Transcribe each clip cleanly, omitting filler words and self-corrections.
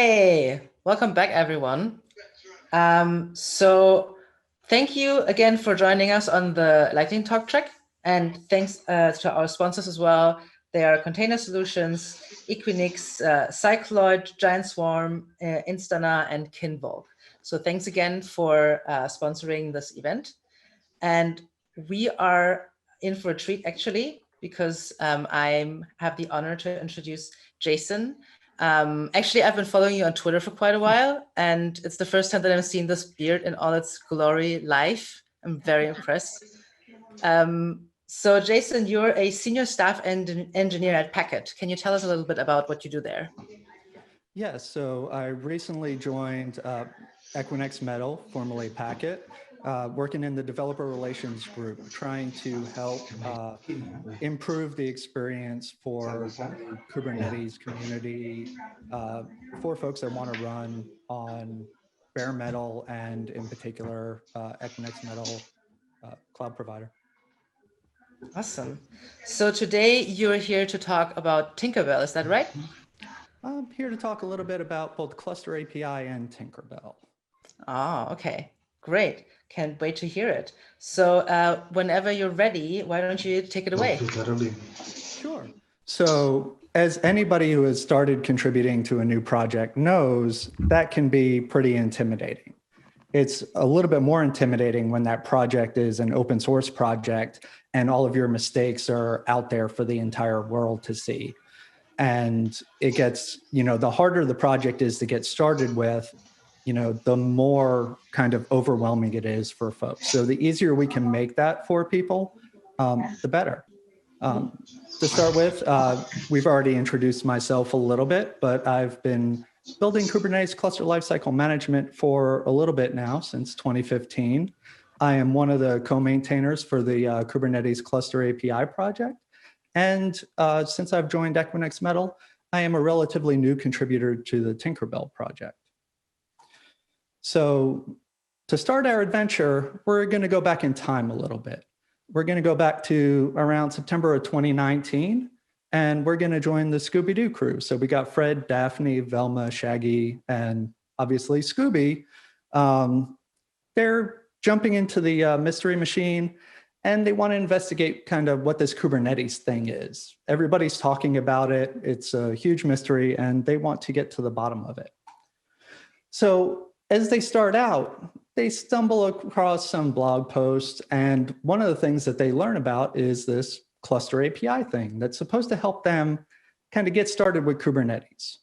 Hey, welcome back, everyone. So thank you again for joining us on the Lightning Talk track, and thanks to our sponsors as well. They are Container Solutions, Equinix, Cycloid, Giant Swarm, Instana, and Kinvolk. So thanks again for sponsoring this event. And we are in for a treat, actually, because I have the honor to introduce Jason. Actually, I've been following you on Twitter for quite a while, and it's the first time that I've seen this beard in all its glory live. I'm very impressed. So Jason, you're a senior staff engineer at Packet. Can you tell us a little bit about what you do there? Yeah, so I recently joined Equinix Metal, formerly Packet, working in the developer relations group, trying to help improve the experience for the Kubernetes community, for folks that want to run on bare metal and in particular Equinix Metal cloud provider. Awesome. So today you're here to talk about Tinkerbell, is that right? I'm here to talk a little bit about both Cluster API and Tinkerbell. Oh, okay. Great. Can't wait to hear it. So whenever you're ready, why don't you take it away? Sure. So as anybody who has started contributing to a new project knows, that can be pretty intimidating. It's a little bit more intimidating when that project is an open source project and all of your mistakes are out there for the entire world to see. And it gets, the harder the project is to get started with, the more kind of overwhelming it is for folks. So the easier we can make that for people, the better. To start with, we've already introduced myself a little bit, but I've been building Kubernetes cluster lifecycle management for a little bit now, since 2015. I am one of the co-maintainers for the Kubernetes Cluster API project. And since I've joined Equinix Metal, I am a relatively new contributor to the Tinkerbell project. So to start our adventure, we're going to go back in time a little bit. We're going to go back to around September of 2019, and we're going to join the Scooby-Doo crew. So we got Fred, Daphne, Velma, Shaggy, and obviously Scooby. They're jumping into the mystery machine, and they want to investigate kind of what this Kubernetes thing is. Everybody's talking about it. It's a huge mystery, and they want to get to the bottom of it. So as they start out, they stumble across some blog posts, and one of the things that they learn about is this cluster API thing that's supposed to help them kind of get started with Kubernetes.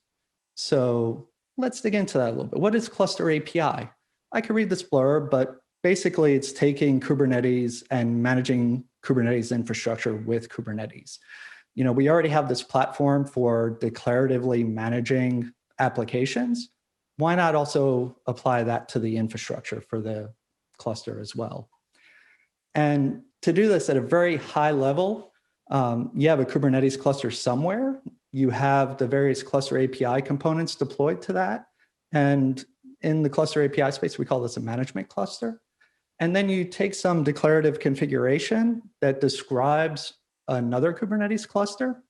So let's dig into that a little bit. What is cluster API? I could read this blurb, but basically it's taking Kubernetes and managing Kubernetes infrastructure with Kubernetes. We already have this platform for declaratively managing applications. Why not also apply that to the infrastructure for the cluster as well? And to do this at a very high level, you have a Kubernetes cluster somewhere. You have the various cluster API components deployed to that. And in the cluster API space, we call this a management cluster. And then you take some declarative configuration that describes another Kubernetes cluster,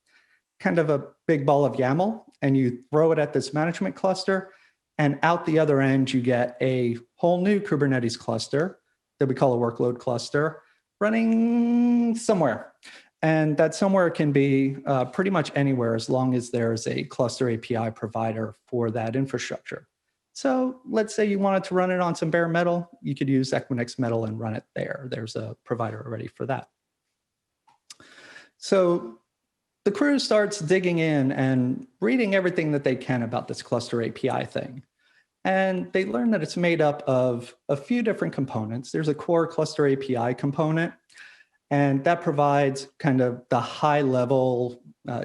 kind of a big ball of YAML, and you throw it at this management cluster. And out the other end, you get a whole new Kubernetes cluster that we call a workload cluster running somewhere. And that somewhere can be pretty much anywhere as long as there's a cluster API provider for that infrastructure. So let's say you wanted to run it on some bare metal, you could use Equinix Metal and run it there. There's a provider already for that. So the crew starts digging in and reading everything that they can about this cluster API thing. And they learn that it's made up of a few different components. There's a core cluster API component, and that provides kind of the high level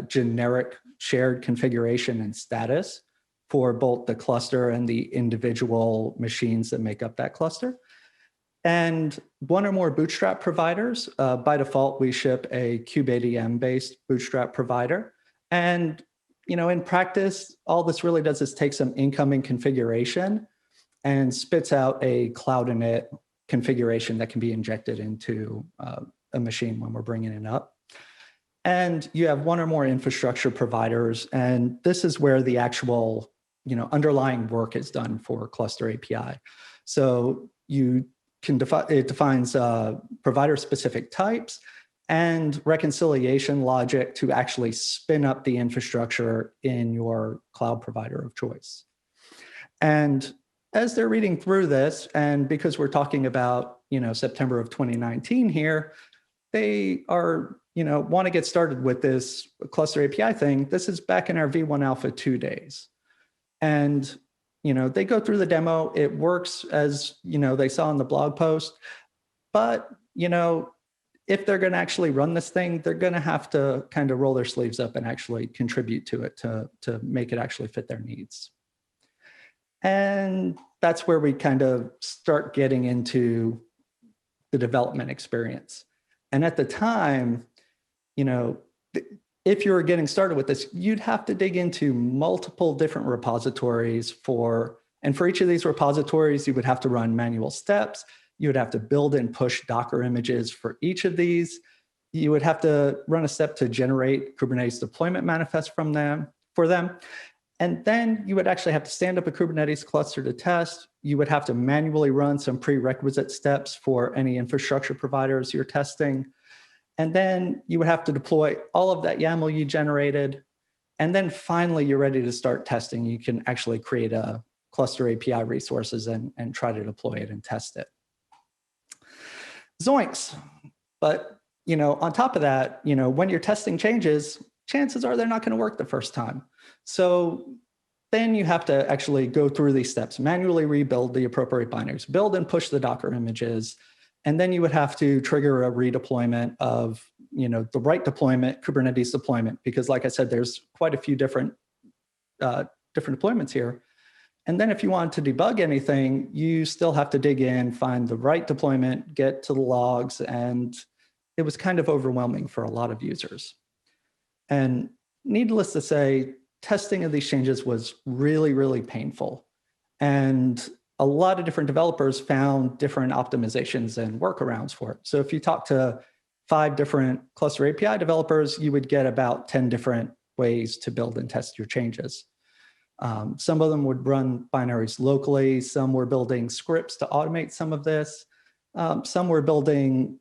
generic shared configuration and status for both the cluster and the individual machines that make up that cluster. And one or more Bootstrap providers, by default, we ship a kubeadm-based Bootstrap provider. And in practice, all this really does is take some incoming configuration and spits out a cloud init configuration that can be injected into a machine when we're bringing it up. And you have one or more infrastructure providers, and this is where the actual underlying work is done for cluster API. So you can it defines provider specific types and reconciliation logic to actually spin up the infrastructure in your cloud provider of choice. And as they're reading through this, and because we're talking about, September of 2019 here, they are, want to get started with this cluster API thing. This is back in our V1 Alpha 2 days. And, they go through the demo. It works as, they saw in the blog post. But, if they're going to actually run this thing, they're going to have to kind of roll their sleeves up and actually contribute to it to make it actually fit their needs. And that's where we kind of start getting into the development experience. And at the time, if you were getting started with this, you'd have to dig into multiple different repositories and for each of these repositories, you would have to run manual steps. You would have to build and push Docker images for each of these. You would have to run a step to generate Kubernetes deployment manifest for them. And then you would actually have to stand up a Kubernetes cluster to test. You would have to manually run some prerequisite steps for any infrastructure providers you're testing. And then you would have to deploy all of that YAML you generated. And then finally, you're ready to start testing. You can actually create a cluster API resources and try to deploy it and test it. Zoinks. But, on top of that, when you're testing changes, chances are they're not going to work the first time. So then you have to actually go through these steps, manually rebuild the appropriate binaries, build and push the Docker images, and then you would have to trigger a redeployment of, the right deployment, Kubernetes deployment, because like I said, there's quite a few different deployments here. And then if you want to debug anything, you still have to dig in, find the right deployment, get to the logs, and it was kind of overwhelming for a lot of users. And needless to say, testing of these changes was really, really painful. And a lot of different developers found different optimizations and workarounds for it. So if you talk to 5 different cluster API developers, you would get about 10 different ways to build and test your changes. Some of them would run binaries locally. Some were building scripts to automate some of this. Some were building,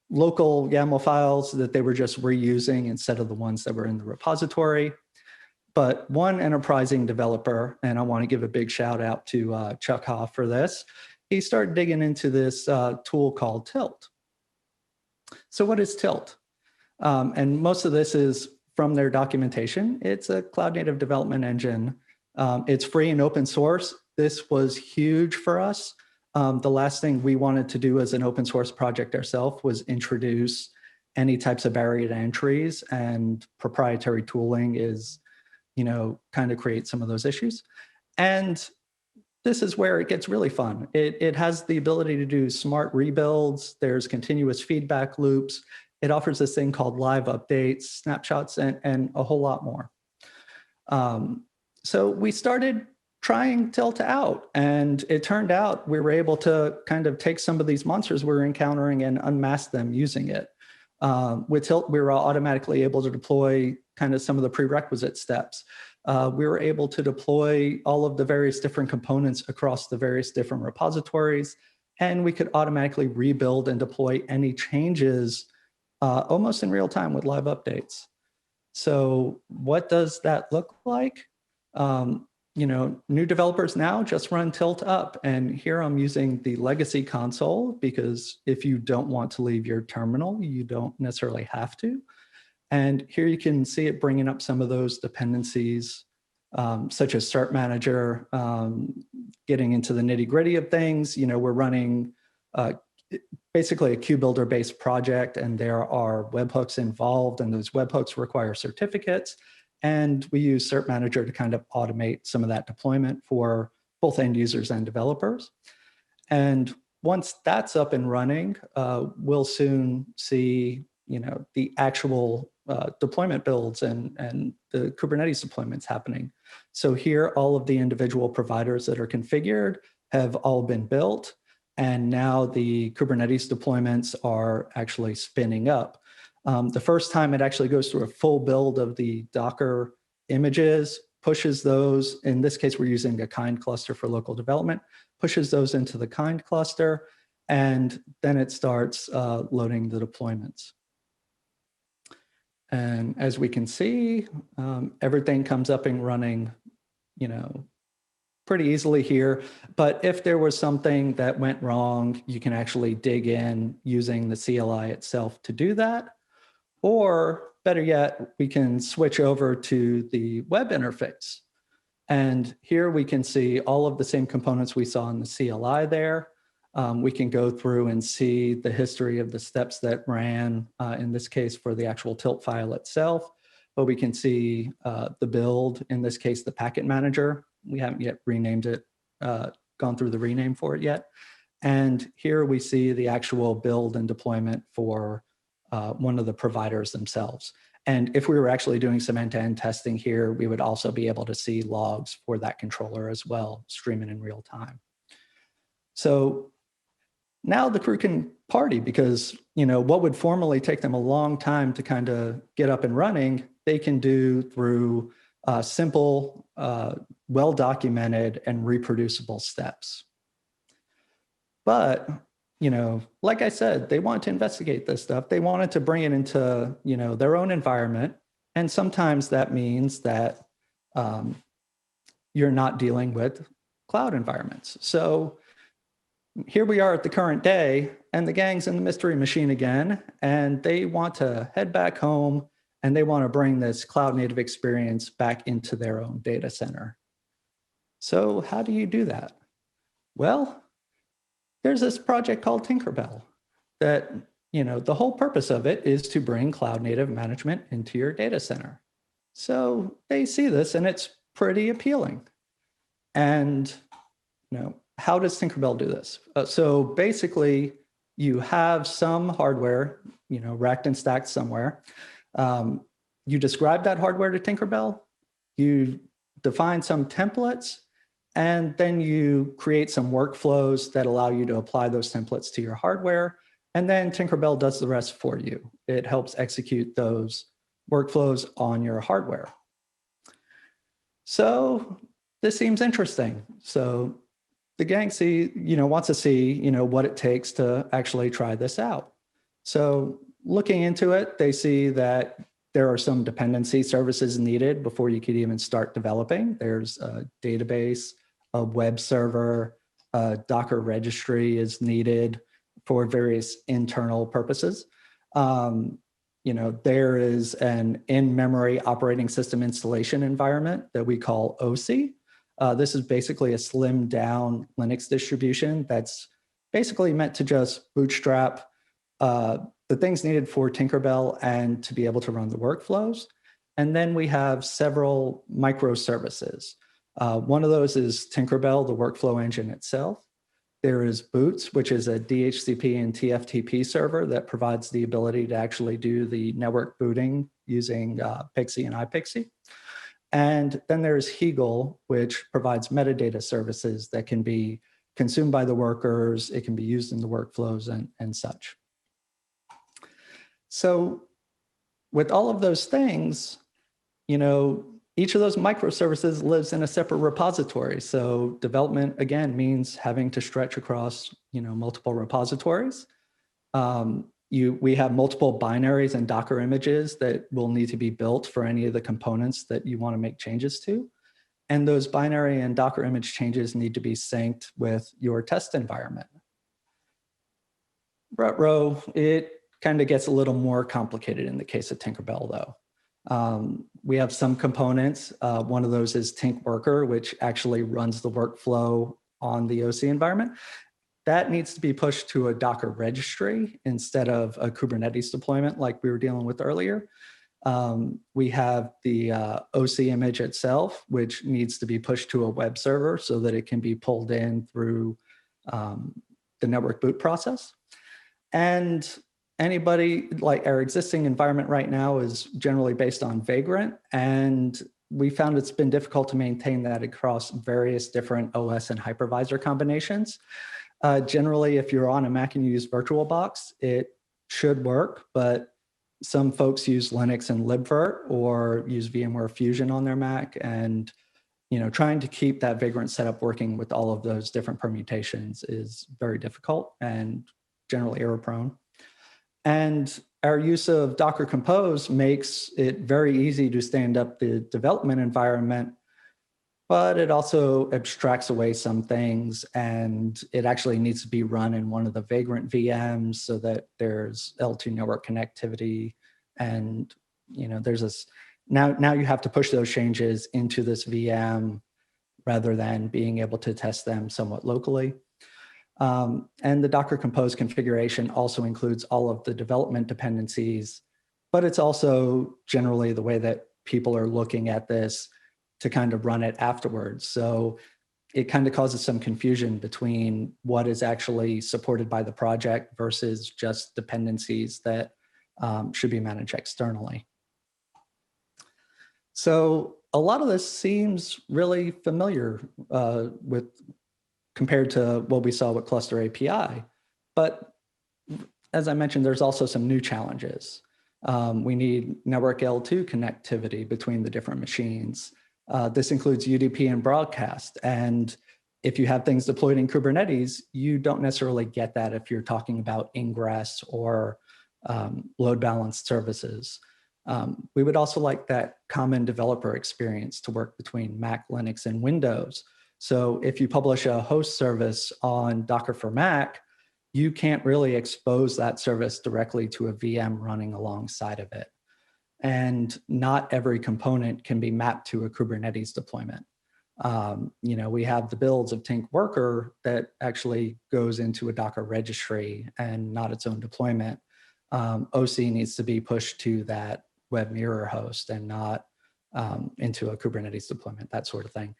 local YAML files that they were just reusing instead of the ones that were in the repository. But one enterprising developer, and I want to give a big shout out to Chuck Hoff for this, he started digging into this tool called Tilt. So what is Tilt? And most of this is from their documentation. It's a cloud native development engine. It's free and open source. This was huge for us. The last thing we wanted to do as an open source project ourselves was introduce any types of barrier to entries, and proprietary tooling is, kind of create some of those issues. And this is where it gets really fun. It has the ability to do smart rebuilds. There's continuous feedback loops. It offers this thing called live updates, snapshots, and a whole lot more. So we started trying Tilt out, and it turned out we were able to kind of take some of these monsters we were encountering and unmask them using it. With Tilt, we were automatically able to deploy kind of some of the prerequisite steps. We were able to deploy all of the various different components across the various different repositories, and we could automatically rebuild and deploy any changes almost in real time with live updates. So what does that look like? New developers now just run Tilt up, and here I'm using the legacy console because if you don't want to leave your terminal, you don't necessarily have to. And here you can see it bringing up some of those dependencies, such as Cert Manager, getting into the nitty gritty of things. We're running basically a QBuilder based project, and there are webhooks involved, and those webhooks require certificates. And we use Cert Manager to kind of automate some of that deployment for both end users and developers. And once that's up and running, we'll soon see, the actual deployment builds and the Kubernetes deployments happening. So here, all of the individual providers that are configured have all been built. And now the Kubernetes deployments are actually spinning up. The first time it actually goes through a full build of the Docker images, pushes those, in this case, we're using a kind cluster for local development, pushes those into the kind cluster, and then it starts loading the deployments. And as we can see, everything comes up and running, pretty easily here. But if there was something that went wrong, you can actually dig in using the CLI itself to do that. Or better yet, we can switch over to the web interface. And here we can see all of the same components we saw in the CLI there. We can go through and see the history of the steps that ran, in this case for the actual tilt file itself. But we can see the build, in this case, the packet manager. We haven't yet renamed it, gone through the rename for it yet. And here we see the actual build and deployment for one of the providers themselves. And if we were actually doing some end-to-end testing here, we would also be able to see logs for that controller as well, streaming in real time. So now the crew can party because, what would formerly take them a long time to kind of get up and running, they can do through simple, well-documented and reproducible steps. But, like I said, they want to investigate this stuff. They wanted to bring it into, their own environment. And sometimes that means that you're not dealing with cloud environments. So here we are at the current day, and the gang's in the mystery machine again, and they want to head back home, and they want to bring this cloud native experience back into their own data center. So how do you do that? Well, there's this project called Tinkerbell that, the whole purpose of it is to bring cloud native management into your data center. So they see this and it's pretty appealing. And, how does Tinkerbell do this? So basically you have some hardware, racked and stacked somewhere. You describe that hardware to Tinkerbell, you define some templates, and then you create some workflows that allow you to apply those templates to your hardware. And then Tinkerbell does the rest for you. It helps execute those workflows on your hardware. So this seems interesting. So the gang wants to see, what it takes to actually try this out. So looking into it, they see that there are some dependency services needed before you could even start developing. There's a database, a web server, a Docker registry is needed for various internal purposes. There is an in-memory operating system installation environment that we call OC. This is basically a slimmed down Linux distribution that's basically meant to just bootstrap the things needed for Tinkerbell and to be able to run the workflows. And then we have several microservices. One of those is Tinkerbell, the workflow engine itself. There is Boots, which is a DHCP and TFTP server that provides the ability to actually do the network booting using Pixie and iPixie. And then there's Heagle, which provides metadata services that can be consumed by the workers. It can be used in the workflows and such. So with all of those things, each of those microservices lives in a separate repository. So development, again, means having to stretch across, multiple repositories. We have multiple binaries and Docker images that will need to be built for any of the components that you want to make changes to. And those binary and Docker image changes need to be synced with your test environment. Ruh-roh, it kind of gets a little more complicated in the case of Tinkerbell, though. We have some components. One of those is Tink Worker, which actually runs the workflow on the OC environment. That needs to be pushed to a Docker registry instead of a Kubernetes deployment like we were dealing with earlier. We have the OC image itself, which needs to be pushed to a web server so that it can be pulled in through the network boot process. And anybody, like our existing environment right now is generally based on Vagrant, and we found it's been difficult to maintain that across various different OS and hypervisor combinations. Generally, if you're on a Mac and you use VirtualBox, it should work, but Some folks use Linux and libvirt or use VMware Fusion on their Mac, and trying to keep that Vagrant setup working with all of those different permutations is very difficult and generally error prone. And our use of Docker Compose makes it very easy to stand up the development environment, but it also abstracts away some things, and it actually needs to be run in one of the Vagrant VMs so that there's L2 network connectivity. And there's this, now you have to push those changes into this VM rather than being able to test them somewhat locally. And the Docker Compose configuration also includes all of the development dependencies, but it's also generally the way that people are looking at this to kind of run it afterwards. So it kind of causes some confusion between what is actually supported by the project versus just dependencies that should be managed externally. So a lot of this seems really familiar compared to what we saw with Cluster API. But as I mentioned, there's also some new challenges. We need network L2 connectivity between the different machines. This includes UDP and broadcast. And if you have things deployed in Kubernetes, you don't necessarily get that if you're talking about ingress or load balanced services. We would also like that common developer experience to work between Mac, Linux, and Windows. So if you publish a host service on Docker for Mac, you can't really expose that service directly to a VM running alongside of it. And not every component can be mapped to a Kubernetes deployment. We have the builds of Tink Worker that actually goes into a Docker registry and not its own deployment. OC needs to be pushed to that web mirror host and not into a Kubernetes deployment, that sort of thing.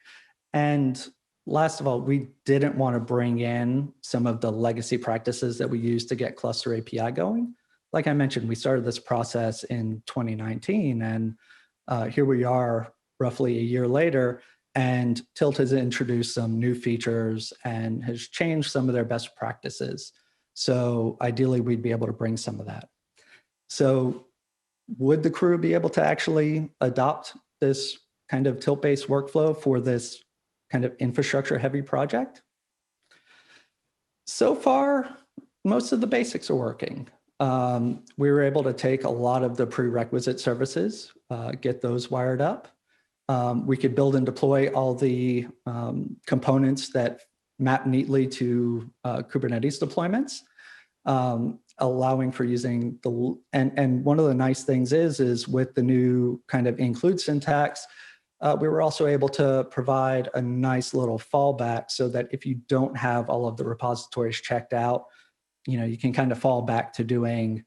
And last of all, we didn't want to bring in some of the legacy practices that we use to get Cluster API going. Like I mentioned, we started this process in 2019, and here we are roughly a year later, and Tilt has introduced some new features and has changed some of their best practices. So ideally, we'd be able to bring some of that. So would the crew be able to actually adopt this kind of Tilt-based workflow for this kind of infrastructure-heavy project? So far, most of the basics are working. We were able to take a lot of the prerequisite services, get those wired up. We could build and deploy all the components that map neatly to Kubernetes deployments, allowing for using the, and one of the nice things is with the new kind of include syntax, we were also able to provide a nice little fallback so that if you don't have all of the repositories checked out, you can kind of fall back to doing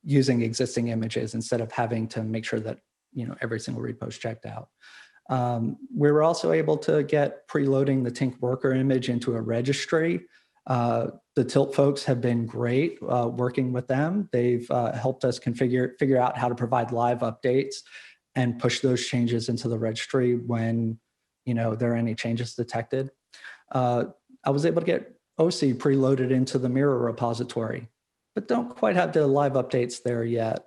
using existing images instead of having to make sure that every single repo is checked out. We were also able to get preloading the Tink Worker image into a registry. The Tilt folks have been great working with them. They've helped us figure out how to provide live updates and push those changes into the registry when there are any changes detected. I was able to get OC preloaded into the mirror repository, but don't quite have the live updates there yet.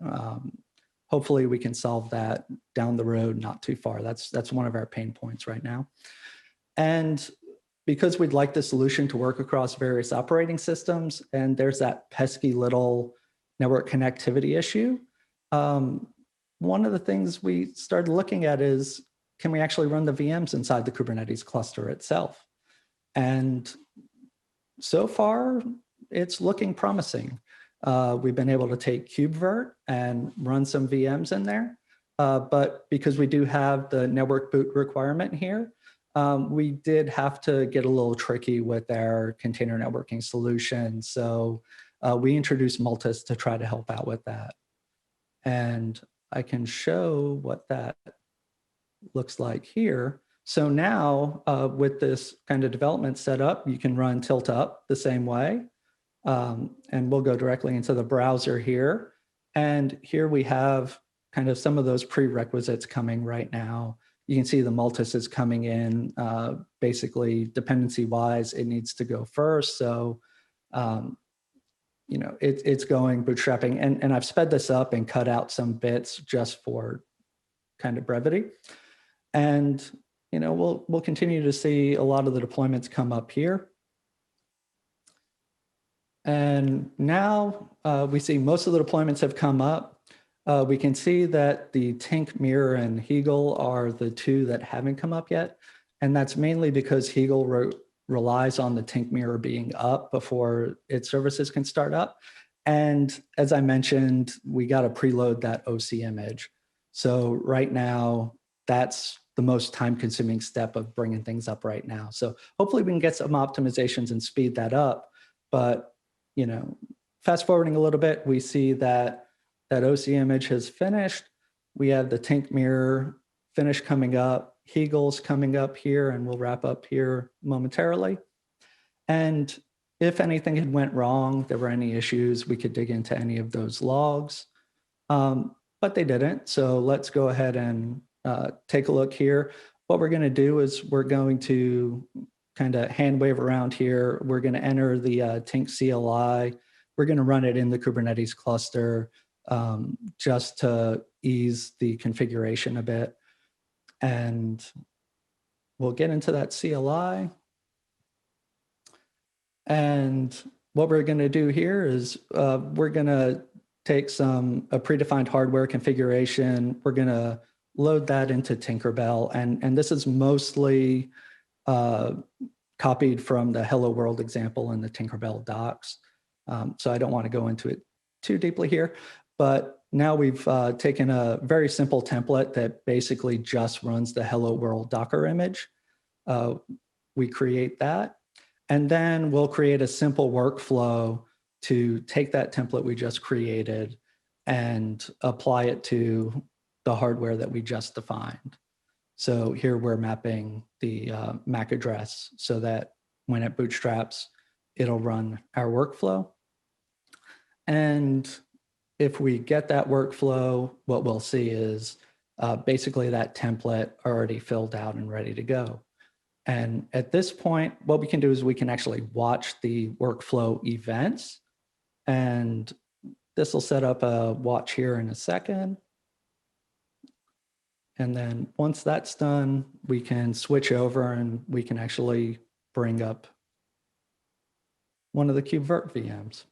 Hopefully we can solve that down the road, not too far. That's one of our pain points right now. And because we'd like the solution to work across various operating systems, and there's that pesky little network connectivity issue, one of the things we started looking at is, can we actually run the VMs inside the Kubernetes cluster itself? And so far, it's looking promising. We've been able to take KubeVirt and run some VMs in there. But because we do have the network boot requirement here, we did have to get a little tricky with our container networking solution. So we introduced Multis to try to help out with that. And I can show what that looks like here. So now with this kind of development setup, you can run Tilt Up the same way. And we'll go directly into the browser here. And here we have kind of some of those prerequisites coming right now. You can see the Multis is coming in. Basically, dependency-wise, it needs to go first. So it's going bootstrapping, and I've sped this up and cut out some bits just for kind of brevity. And we'll continue to see a lot of the deployments come up here. And now we see most of the deployments have come up. We can see that the Tink, Mirror, and Hegel are the two that haven't come up yet. And that's mainly because Hegel relies on the Tink Mirror being up before its services can start up. And as I mentioned, we got to preload that OC image. So right now, that's the most time-consuming step of bringing things up right now. So hopefully we can get some optimizations and speed that up. But fast forwarding a little bit, we see that OC image has finished. We have the Tink Mirror finish coming up. Hegel's coming up here, and we'll wrap up here momentarily. And if anything had went wrong, there were any issues, we could dig into any of those logs, but they didn't. So let's go ahead and take a look here. What we're going to do is we're going to kind of hand wave around here. We're going to enter the Tink CLI. We're going to run it in the Kubernetes cluster just to ease the configuration a bit. And we'll get into that CLI. And what we're going to do here is we're going to take a predefined hardware configuration. We're going to load that into Tinkerbell. And this is mostly copied from the Hello World example in the Tinkerbell docs. So I don't want to go into it too deeply here. But now we've taken a very simple template that basically just runs the Hello World Docker image. We create that. And then we'll create a simple workflow to take that template we just created and apply it to the hardware that we just defined. So here we're mapping the MAC address so that when it bootstraps, it'll run our workflow. And if we get that workflow, what we'll see is basically that template already filled out and ready to go. And at this point, what we can do is we can actually watch the workflow events. And this will set up a watch here in a second. And then once that's done, we can switch over and we can actually bring up one of the KubeVirt VMs.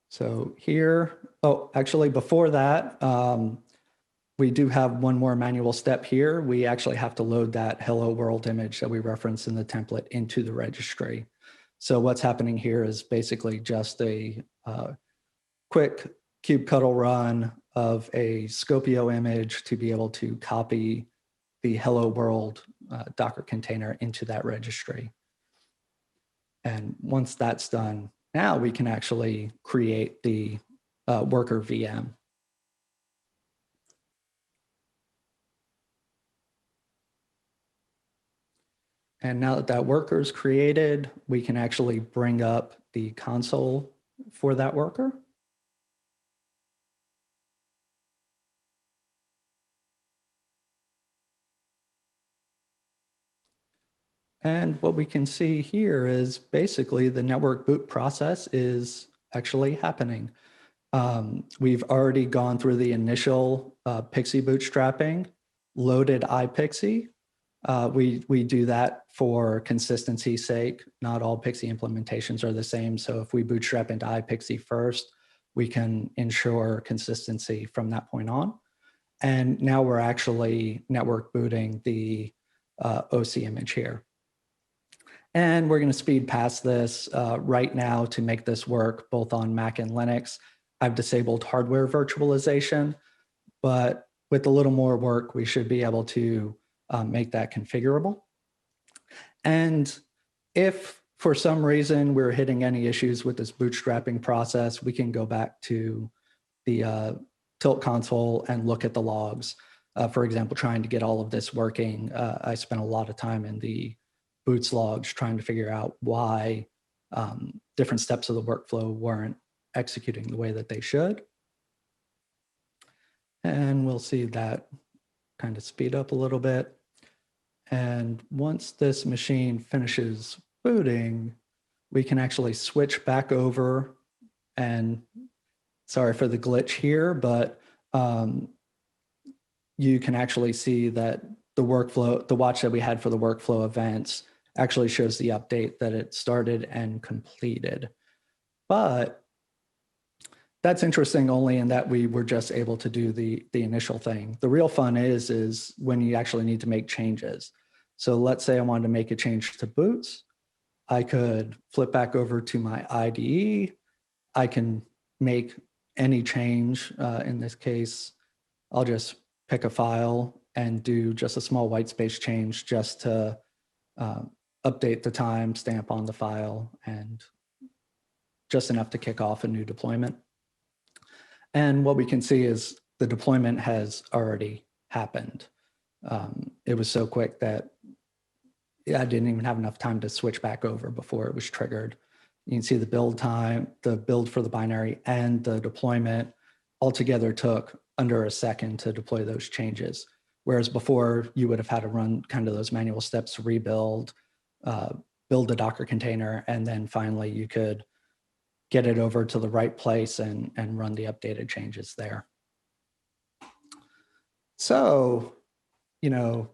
So here, actually before that, we do have one more manual step here. We actually have to load that Hello World image that we referenced in the template into the registry. So what's happening here is basically just a quick kubectl run of a Scopio image to be able to copy the Hello World Docker container into that registry. And once that's done, now we can actually create the worker VM. And now that that worker is created, we can actually bring up the console for that worker. And what we can see here is basically the network boot process is actually happening. We've already gone through the initial Pixie bootstrapping, loaded iPixie. We do that for consistency's sake. Not all Pixie implementations are the same. So if we bootstrap into iPixie first, we can ensure consistency from that point on. And now we're actually network booting the OC image here. And we're going to speed past this right now to make this work both on Mac and Linux. I've disabled hardware virtualization, but with a little more work, we should be able to make that configurable. And if for some reason we're hitting any issues with this bootstrapping process, we can go back to the Tilt console and look at the logs. For example, trying to get all of this working, I spent a lot of time in the boots logs trying to figure out why different steps of the workflow weren't executing the way that they should. And we'll see that kind of speed up a little bit. And once this machine finishes booting, we can actually switch back over, and sorry for the glitch here, but you can actually see that the workflow, the watch that we had for the workflow events actually shows the update that it started and completed. But that's interesting only in that we were just able to do the initial thing. The real fun is when you actually need to make changes. So let's say I wanted to make a change to boots. I could flip back over to my IDE. I can make any change. In this case, I'll just pick a file and do just a small white space change just to update the time stamp on the file, and just enough to kick off a new deployment. And what we can see is the deployment has already happened. It was so quick that I didn't even have enough time to switch back over before it was triggered. You can see the build time, the build for the binary and the deployment altogether took under a second to deploy those changes. Whereas before you would have had to run kind of those manual steps to rebuild, build a Docker container, and then finally you could get it over to the right place and run the updated changes there. So, you know,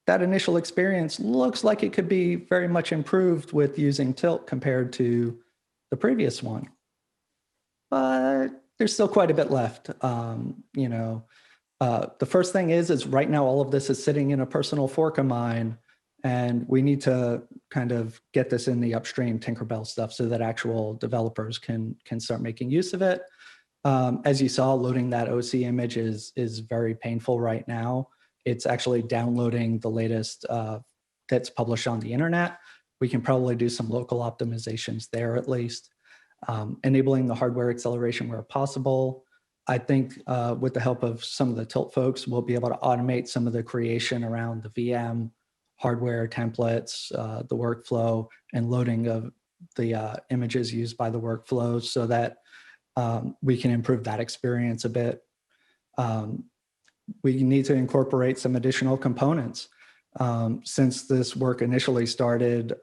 that initial experience looks like it could be very much improved with using Tilt compared to the previous one. But there's still quite a bit left. You know, the first thing is right now all of this is sitting in a personal fork of mine, and we need to kind of get this in the upstream Tinkerbell stuff so that actual developers can start making use of it. As you saw, loading that OC image is very painful right now. It's actually downloading the latest that's published on the internet. We can probably do some local optimizations there at least. Enabling the hardware acceleration where possible. I think with the help of some of the Tilt folks, we'll be able to automate some of the creation around the VM, hardware templates, the workflow, and loading of the images used by the workflows so that we can improve that experience a bit. We need to incorporate some additional components. Since this work initially started,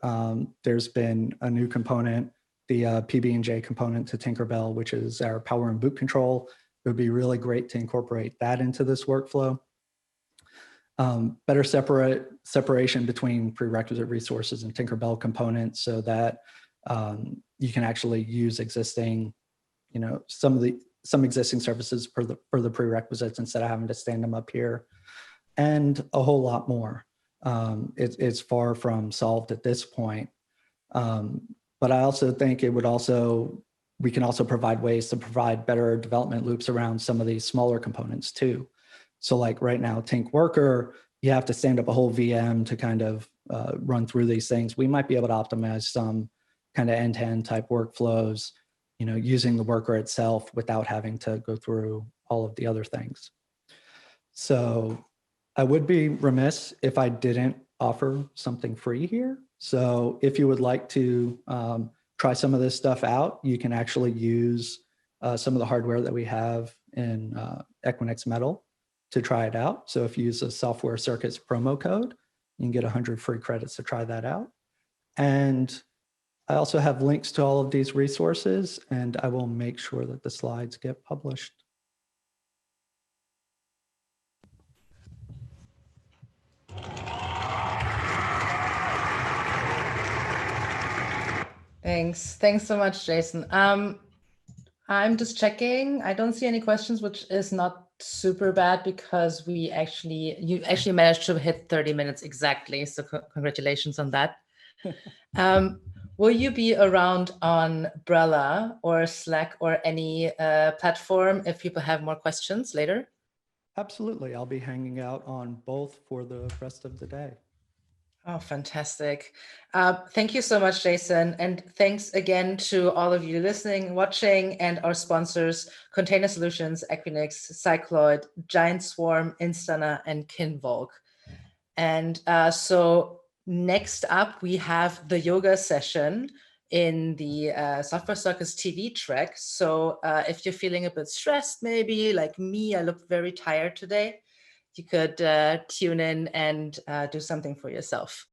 there's been a new component, the PB&J component to Tinkerbell, which is our power and boot control. It would be really great to incorporate that into this workflow. Better separation between prerequisite resources and Tinkerbell components so that you can actually use existing, you know, some existing services for the prerequisites instead of having to stand them up here, and a whole lot more. It's far from solved at this point. But I also think we can also provide ways to provide better development loops around some of these smaller components too. So like right now, Tink Worker, you have to stand up a whole VM to kind of run through these things. We might be able to optimize some kind of end-to-end type workflows, you know, using the worker itself without having to go through all of the other things. So I would be remiss if I didn't offer something free here. So if you would like to try some of this stuff out, you can actually use some of the hardware that we have in Equinix Metal to try it out. So if you use a Software Circus promo code, you can get 100 free credits to try that out. And I also have links to all of these resources, and I will make sure that the slides get published. Thanks so much, Jason. I'm just checking. I don't see any questions, which is not super bad because you actually managed to hit 30 minutes exactly. So congratulations on that. Will you be around on Brella or Slack or any platform if people have more questions later? Absolutely. I'll be hanging out on both for the rest of the day. Oh, fantastic. Thank you so much, Jason. And thanks again to all of you listening, watching, and our sponsors, Container Solutions, Equinix, Cycloid, Giant Swarm, Instana, and Kinvolk. And so next up, we have the yoga session in the Software Circus TV track. So if you're feeling a bit stressed, maybe like me, I look very tired today, you could tune in and do something for yourself.